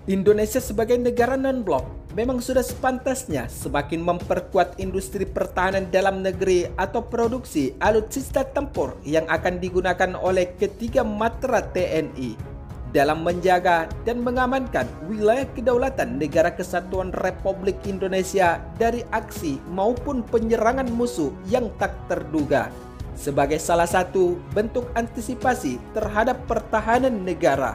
Indonesia sebagai negara non-blok memang sudah sepantasnya semakin memperkuat industri pertahanan dalam negeri atau produksi alutsista tempur yang akan digunakan oleh ketiga matra TNI dalam menjaga dan mengamankan wilayah kedaulatan Negara Kesatuan Republik Indonesia dari aksi maupun penyerangan musuh yang tak terduga sebagai salah satu bentuk antisipasi terhadap pertahanan negara.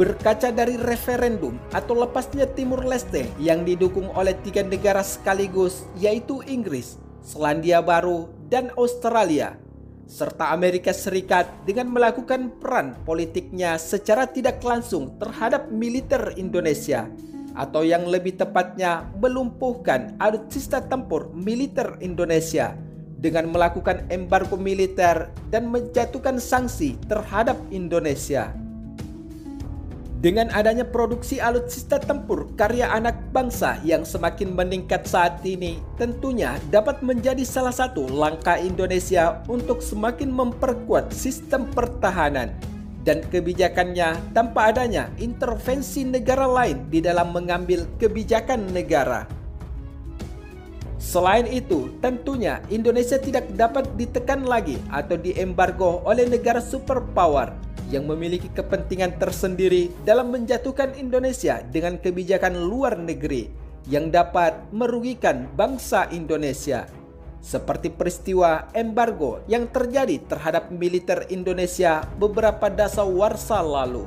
Berkaca dari referendum atau lepasnya Timur Leste yang didukung oleh tiga negara sekaligus, yaitu Inggris, Selandia Baru, dan Australia, serta Amerika Serikat dengan melakukan peran politiknya secara tidak langsung terhadap militer Indonesia, atau yang lebih tepatnya melumpuhkan alutsista tempur militer Indonesia dengan melakukan embargo militer dan menjatuhkan sanksi terhadap Indonesia. Dengan adanya produksi alutsista tempur karya anak bangsa yang semakin meningkat saat ini, tentunya dapat menjadi salah satu langkah Indonesia untuk semakin memperkuat sistem pertahanan dan kebijakannya tanpa adanya intervensi negara lain di dalam mengambil kebijakan negara. Selain itu, tentunya Indonesia tidak dapat ditekan lagi atau diembargo oleh negara superpower yang memiliki kepentingan tersendiri dalam menjatuhkan Indonesia dengan kebijakan luar negeri yang dapat merugikan bangsa Indonesia, seperti peristiwa embargo yang terjadi terhadap militer Indonesia beberapa dasawarsa lalu.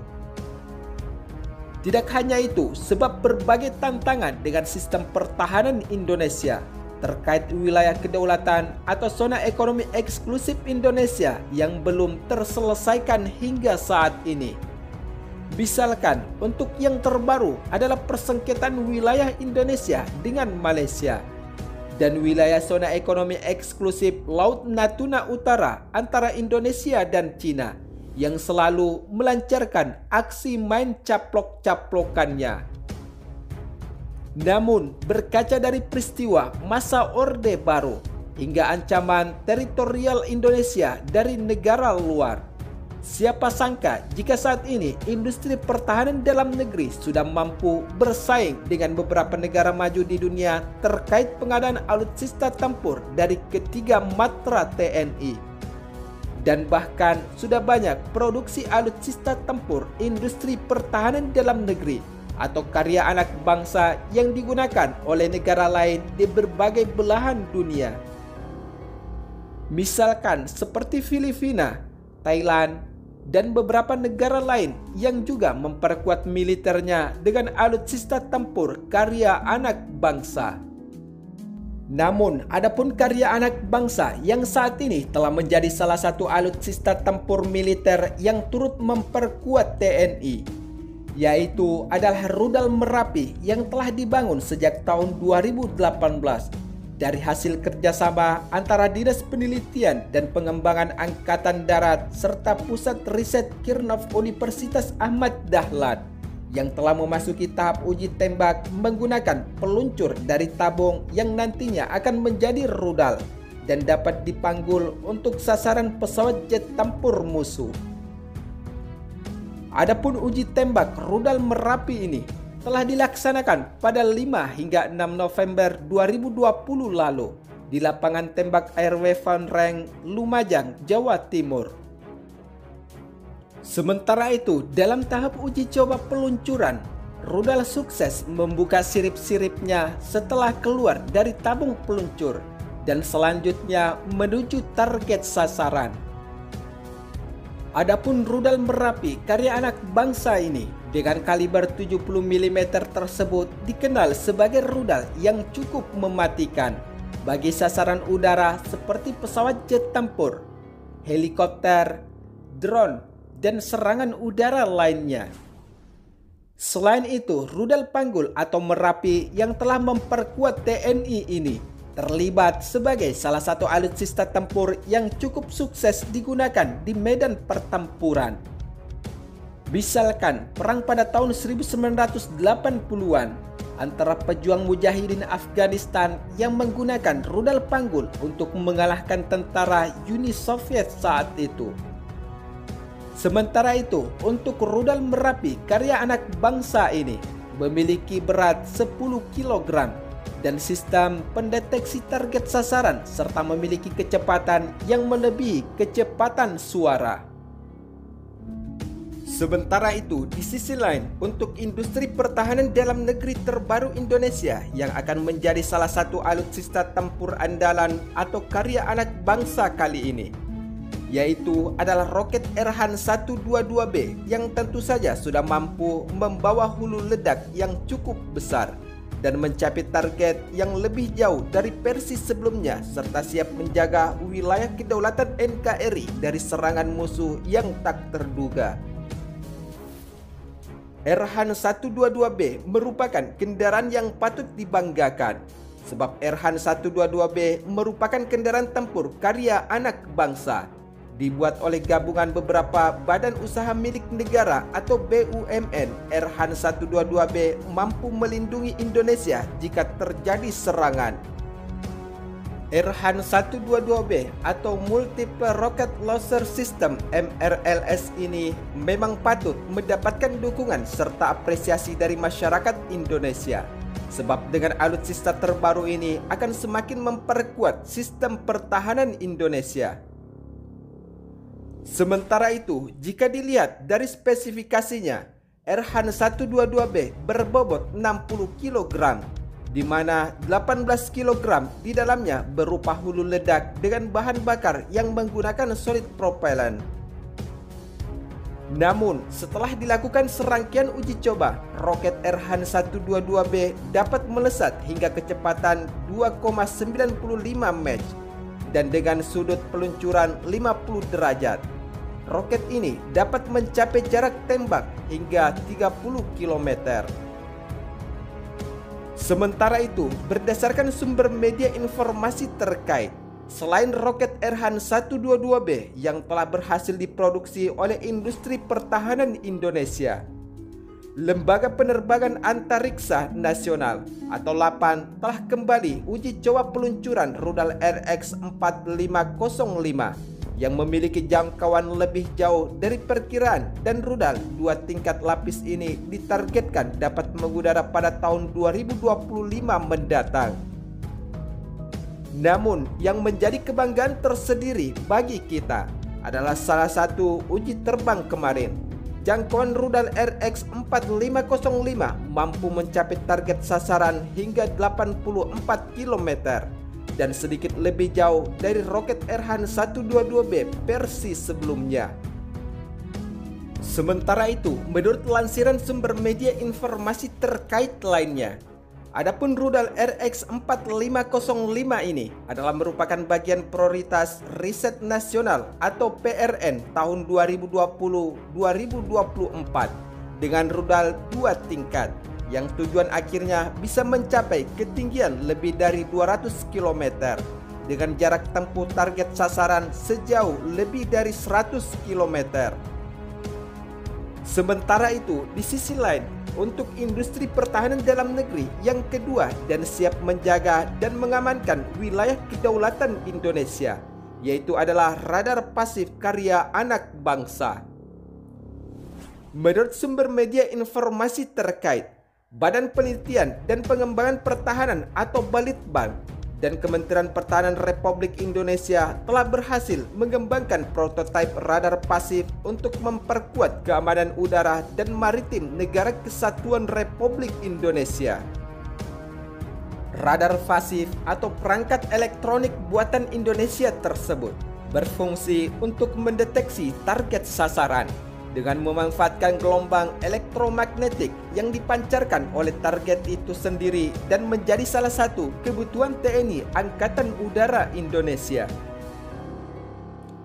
Tidak hanya itu, sebab berbagai tantangan dengan sistem pertahanan Indonesia terkait wilayah kedaulatan atau zona ekonomi eksklusif Indonesia yang belum terselesaikan hingga saat ini. Misalkan untuk yang terbaru adalah persengketaan wilayah Indonesia dengan Malaysia dan wilayah zona ekonomi eksklusif Laut Natuna Utara antara Indonesia dan Cina yang selalu melancarkan aksi main caplok-caplokannya. Namun, berkaca dari peristiwa masa Orde Baru hingga ancaman teritorial Indonesia dari negara luar, siapa sangka jika saat ini industri pertahanan dalam negeri sudah mampu bersaing dengan beberapa negara maju di dunia terkait pengadaan alutsista tempur dari ketiga matra TNI. Dan bahkan sudah banyak produksi alutsista tempur industri pertahanan dalam negeri atau karya anak bangsa yang digunakan oleh negara lain di berbagai belahan dunia. Misalkan seperti Filipina, Thailand, dan beberapa negara lain yang juga memperkuat militernya dengan alutsista tempur karya anak bangsa. Namun, adapun karya anak bangsa yang saat ini telah menjadi salah satu alutsista tempur militer yang turut memperkuat TNI, yaitu adalah rudal Merapi yang telah dibangun sejak tahun 2018 dari hasil kerjasama antara Dinas Penelitian dan Pengembangan Angkatan Darat serta Pusat Riset Kirnov Universitas Ahmad Dahlan yang telah memasuki tahap uji tembak menggunakan peluncur dari tabung yang nantinya akan menjadi rudal dan dapat dipanggul untuk sasaran pesawat jet tempur musuh. Adapun uji tembak rudal Merapi ini telah dilaksanakan pada 5 hingga 6 November 2020 lalu di lapangan tembak ARW Van Reng, Lumajang, Jawa Timur. Sementara itu, dalam tahap uji coba peluncuran, rudal sukses membuka sirip-siripnya setelah keluar dari tabung peluncur dan selanjutnya menuju target sasaran. Adapun rudal Merapi karya anak bangsa ini dengan kaliber 70 mm tersebut dikenal sebagai rudal yang cukup mematikan bagi sasaran udara seperti pesawat jet tempur, helikopter, drone, dan serangan udara lainnya. Selain itu, rudal panggul atau Merapi yang telah memperkuat TNI ini terlibat sebagai salah satu alutsista tempur yang cukup sukses digunakan di medan pertempuran. Misalkan perang pada tahun 1980-an antara pejuang mujahidin Afghanistan yang menggunakan rudal panggul untuk mengalahkan tentara Uni Soviet saat itu. Sementara itu, untuk rudal Merapi karya anak bangsa ini memiliki berat 10 kg dan sistem pendeteksi target sasaran serta memiliki kecepatan yang melebihi kecepatan suara. Sementara itu, di sisi lain, untuk industri pertahanan dalam negeri terbaru Indonesia yang akan menjadi salah satu alutsista tempur andalan atau karya anak bangsa kali ini, yaitu adalah roket Erhan 122B yang tentu saja sudah mampu membawa hulu ledak yang cukup besar dan mencapai target yang lebih jauh dari versi sebelumnya serta siap menjaga wilayah kedaulatan NKRI dari serangan musuh yang tak terduga. Erhan 122B merupakan kendaraan yang patut dibanggakan sebab Erhan 122B merupakan kendaraan tempur karya anak bangsa dibuat oleh gabungan beberapa badan usaha milik negara atau BUMN. Erhan 122B mampu melindungi Indonesia jika terjadi serangan. Erhan 122B atau Multiple Rocket Launcher System MRLS ini memang patut mendapatkan dukungan serta apresiasi dari masyarakat Indonesia. Sebab dengan alutsista terbaru ini akan semakin memperkuat sistem pertahanan Indonesia. Sementara itu, jika dilihat dari spesifikasinya, Erhan 122B berbobot 60 kg, di mana 18 kg di dalamnya berupa hulu ledak dengan bahan bakar yang menggunakan solid propellant. Namun, setelah dilakukan serangkaian uji coba, roket Erhan 122B dapat melesat hingga kecepatan 2,95 Mach dan dengan sudut peluncuran 50 derajat. Roket ini dapat mencapai jarak tembak hingga 30 km. Sementara itu, berdasarkan sumber media informasi terkait, selain roket Erhan 122B yang telah berhasil diproduksi oleh industri pertahanan Indonesia, Lembaga Penerbangan Antariksa Nasional atau LAPAN telah kembali uji coba peluncuran rudal RX-4505 yang memiliki jangkauan lebih jauh dari perkiraan, dan rudal 2 tingkat lapis ini ditargetkan dapat mengudara pada tahun 2025 mendatang. Namun, yang menjadi kebanggaan tersendiri bagi kita adalah salah satu uji terbang kemarin. Jangkauan rudal RX-4505 mampu mencapai target sasaran hingga 84 km dan sedikit lebih jauh dari roket Erhan 122B versi sebelumnya. Sementara itu, menurut lansiran sumber media informasi terkait lainnya, adapun rudal RX-4505 ini adalah merupakan bagian prioritas riset nasional atau PRN tahun 2020-2024 dengan rudal 2 tingkat yang tujuan akhirnya bisa mencapai ketinggian lebih dari 200 km dengan jarak tempuh target sasaran sejauh lebih dari 100 km. Sementara itu, di sisi lain, untuk industri pertahanan dalam negeri yang kedua dan siap menjaga dan mengamankan wilayah kedaulatan Indonesia, yaitu adalah radar pasif karya anak bangsa. Menurut sumber media informasi terkait, Badan Penelitian dan Pengembangan Pertahanan atau Balitbang dan Kementerian Pertahanan Republik Indonesia telah berhasil mengembangkan prototipe radar pasif untuk memperkuat keamanan udara dan maritim Negara Kesatuan Republik Indonesia. Radar pasif atau perangkat elektronik buatan Indonesia tersebut berfungsi untuk mendeteksi target sasaran dengan memanfaatkan gelombang elektromagnetik yang dipancarkan oleh target itu sendiri dan menjadi salah satu kebutuhan TNI Angkatan Udara Indonesia.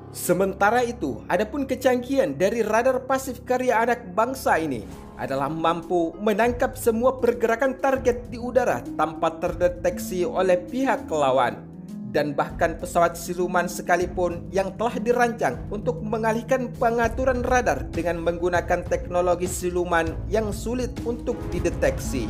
Sementara itu, adapun kecanggihan dari radar pasif karya anak bangsa ini adalah mampu menangkap semua pergerakan target di udara tanpa terdeteksi oleh pihak lawan. Dan bahkan pesawat siluman sekalipun yang telah dirancang untuk mengalihkan pengaturan radar dengan menggunakan teknologi siluman yang sulit untuk dideteksi.